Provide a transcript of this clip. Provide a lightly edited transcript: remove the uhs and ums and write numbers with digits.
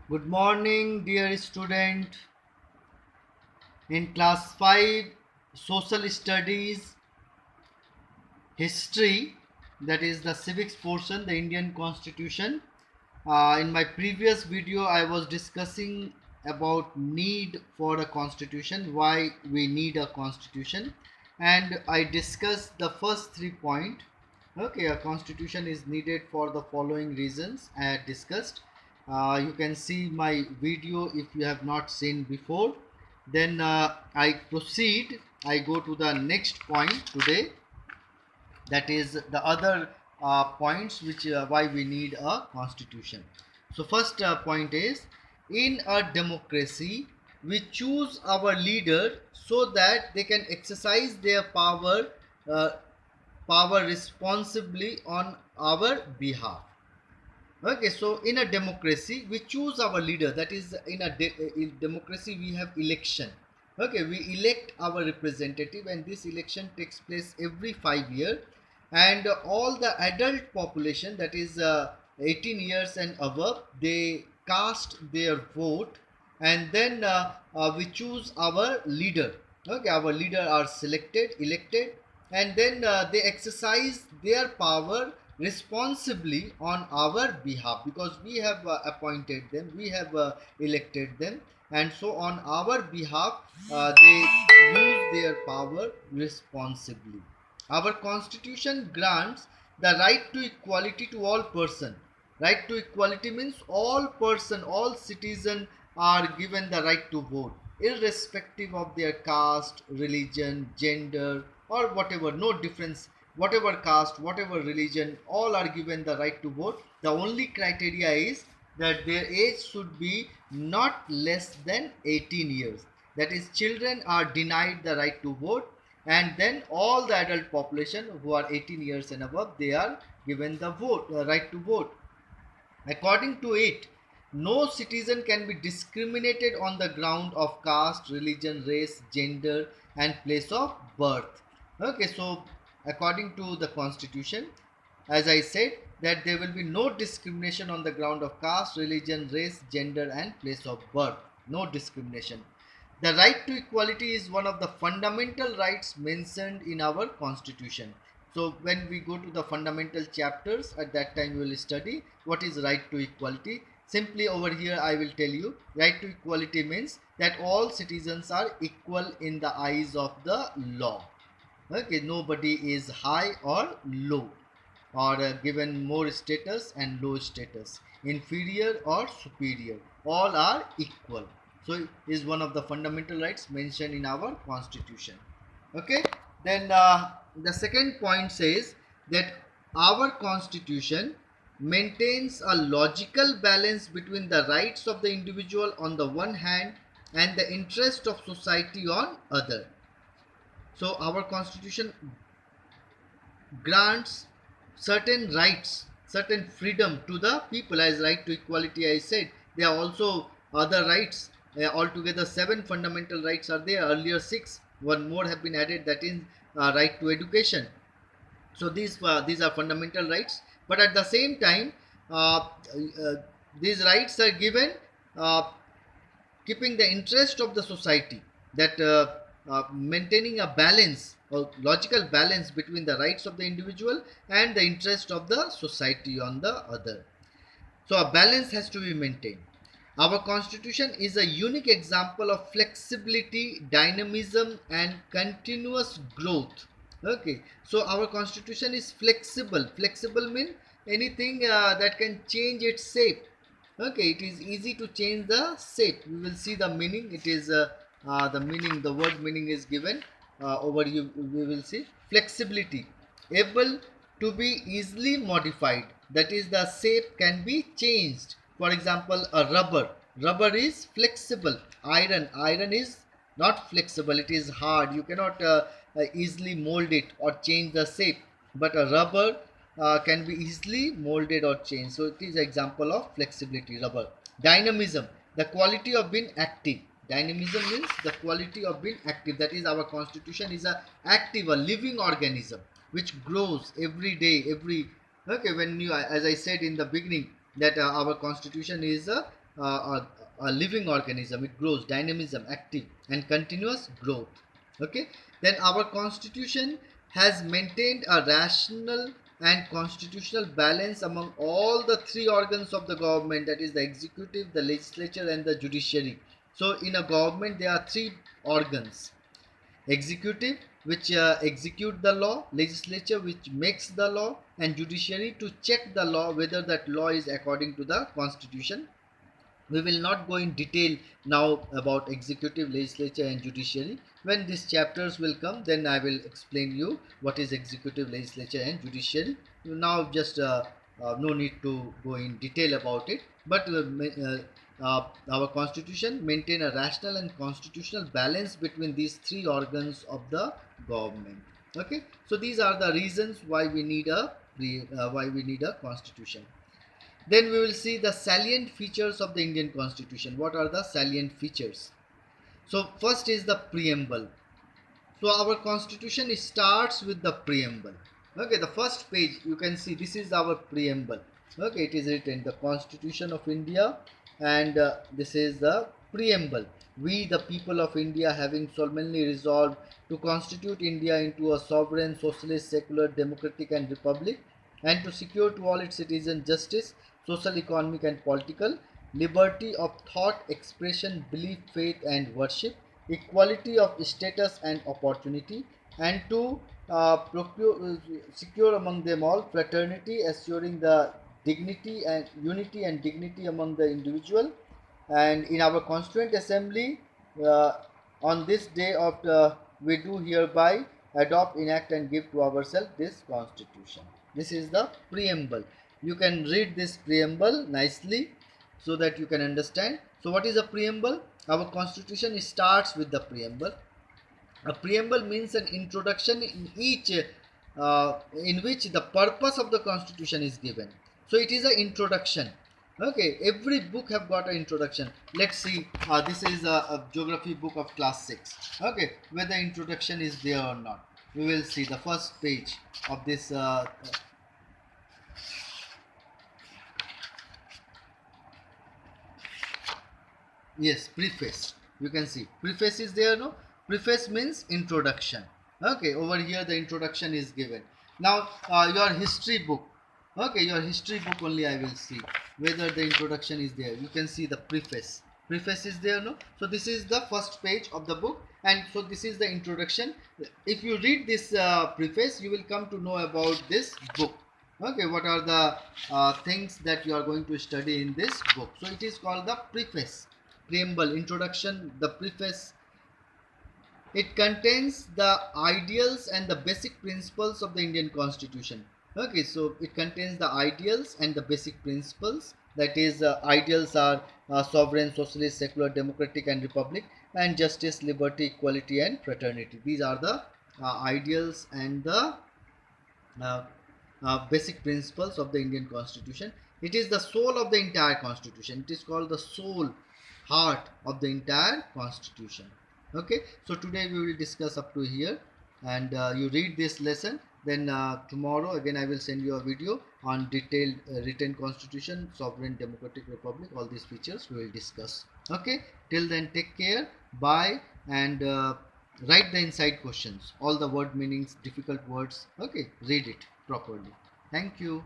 Good morning, dear student. In class 5, social studies, history, that is the civics portion, the Indian Constitution. In my previous video, I was discussing about need for a constitution, why we need a constitution, and I discussed the first 3 points. Okay, a constitution is needed for the following reasons I had discussed. You can see my video if you have not seen before. Then I proceed. I go to the next point today, that is the other points which why we need a constitution. So first point is, in a democracy we choose our leader so that they can exercise their uh, power responsibly on our behalf. Okay, so in a democracy, we choose our leader. That is, in democracy, we have election. Okay, we elect our representative, and this election takes place every 5 years. And all the adult population, that is 18 years and above, they cast their vote, and then we choose our leader. Okay, our leader are selected, elected, and then they exercise their power responsibly on our behalf, because we have appointed them, we have elected them, and so on our behalf they use their power responsibly. Our constitution grants the right to equality to all person. Right to equality means all person, all citizen are given the right to vote, irrespective of their caste, religion, gender, or whatever, no difference. Whatever caste, whatever religion, all are given the right to vote. The only criteria is that their age should be not less than 18 years. That is, children are denied the right to vote, and then all the adult population who are 18 years and above, they are given the right to vote. According to it, no citizen can be discriminated on the ground of caste, religion, race, gender, and place of birth. Okay, so according to the constitution, as I said, that there will be no discrimination on the ground of caste, religion, race, gender, and place of birth. No discrimination. The right to equality is one of the fundamental rights mentioned in our constitution. So when we go to the fundamental chapters, at that time we will study what is right to equality. Simply over here I will tell you, right to equality means that all citizens are equal in the eyes of the law. Okay, nobody is high or low, or given more status and low status, inferior or superior, all are equal. So it is one of the fundamental rights mentioned in our constitution. Okay, then the second point says that our constitution maintains a logical balance between the rights of the individual on the one hand and the interest of society on other. So our constitution grants certain rights, certain freedom to the people, as right to equality I said. There are also other rights. Altogether 7 fundamental rights are there. Earlier 6, one more have been added, that is right to education. So these are fundamental rights, but at the same time these rights are given uh, keeping the interest of the society, that maintaining a balance or logical balance between the rights of the individual and the interest of the society on the other. So a balance has to be maintained. Our constitution is a unique example of flexibility, dynamism, and continuous growth. Okay, so our constitution is flexible. Flexible means anything that can change its shape. Okay, it is easy to change the shape. We will see the meaning. It is the meaning, the word meaning is given over you. We will see flexibility, able to be easily modified. That is, the shape can be changed. For example, a rubber. Rubber is flexible. Iron is not flexible. It is hard. You cannot easily mold it or change the shape. But a rubber can be easily molded or changed. So it is an example of flexibility, rubber. Dynamism, the quality of being active. Dynamism means the quality of being active. That is, our constitution is a active, a living organism which grows every day, every. Okay, when you, as I said in the beginning, that our constitution is a a living organism. It grows, dynamism, active and continuous growth. Okay, then our constitution has maintained a rational and constitutional balance among all the three organs of the government, that is the executive, the legislature and the judiciary. So in a government there are three organs: executive, which execute the law; legislature, which makes the law; and judiciary, to check the law whether that law is according to the constitution. We will not go in detail now about executive, legislature and judiciary. When these chapters will come, then I will explain you what is executive, legislature and judiciary. Now just no need to go in detail about it, but our constitution maintain a rational and constitutional balance between these three organs of the government. Okay, so these are the reasons why we need a constitution. Then we will see the salient features of the Indian Constitution. What are the salient features? So first is the preamble. So our constitution starts with the preamble. Okay, the first page you can see, this is our preamble. Okay, it is written the Constitution of India, and this is the preamble. We the people of India, having solemnly resolved to constitute India into a sovereign, socialist, secular, democratic and republic, and to secure to all its citizens justice, social, economic and political, liberty of thought, expression, belief, faith and worship, equality of status and opportunity, and to secure among them all fraternity, assuring the dignity and unity and dignity among the individual. And in our constituent assembly, uh, on this day of we do hereby adopt, enact and give to ourselves this constitution. This is the preamble. You can read this preamble nicely so that you can understand. So what is a preamble? Our constitution starts with the preamble. A preamble means an introduction in which the purpose of the constitution is given. So it is an introduction. Okay, every book have got an introduction. Let's see. This is a geography book of class 6. Okay, whether introduction is there or not. We will see the first page of this. Yes, preface. You can see preface is there, no? Preface means introduction. Okay, over here the introduction is given. Now your history book. Okay, your history book only I will see whether the introduction is there. You can see the preface. Preface is there, no? So this is the first page of the book, and so this is the introduction. If you read this preface, you will come to know about this book. Okay, what are the things that you are going to study in this book? So it is called the preface. Preamble, introduction, the preface. It contains the ideals and the basic principles of the Indian Constitution. Okay, so it contains the ideals and the basic principles. That is, ideals are sovereign, socialist, secular, democratic and republic, and justice, liberty, equality and fraternity. These are the ideals and the uh, basic principles of the Indian Constitution. It is the soul of the entire Constitution. It is called the soul, heart of the entire Constitution. Okay, so today we will discuss up to here, and you read this lesson. Then tomorrow again I will send you a video on detailed written Constitution, sovereign, democratic republic. All these features we will discuss. Okay, till then take care. Bye, and write the inside questions, all the word meanings, difficult words. Okay, read it properly. Thank you.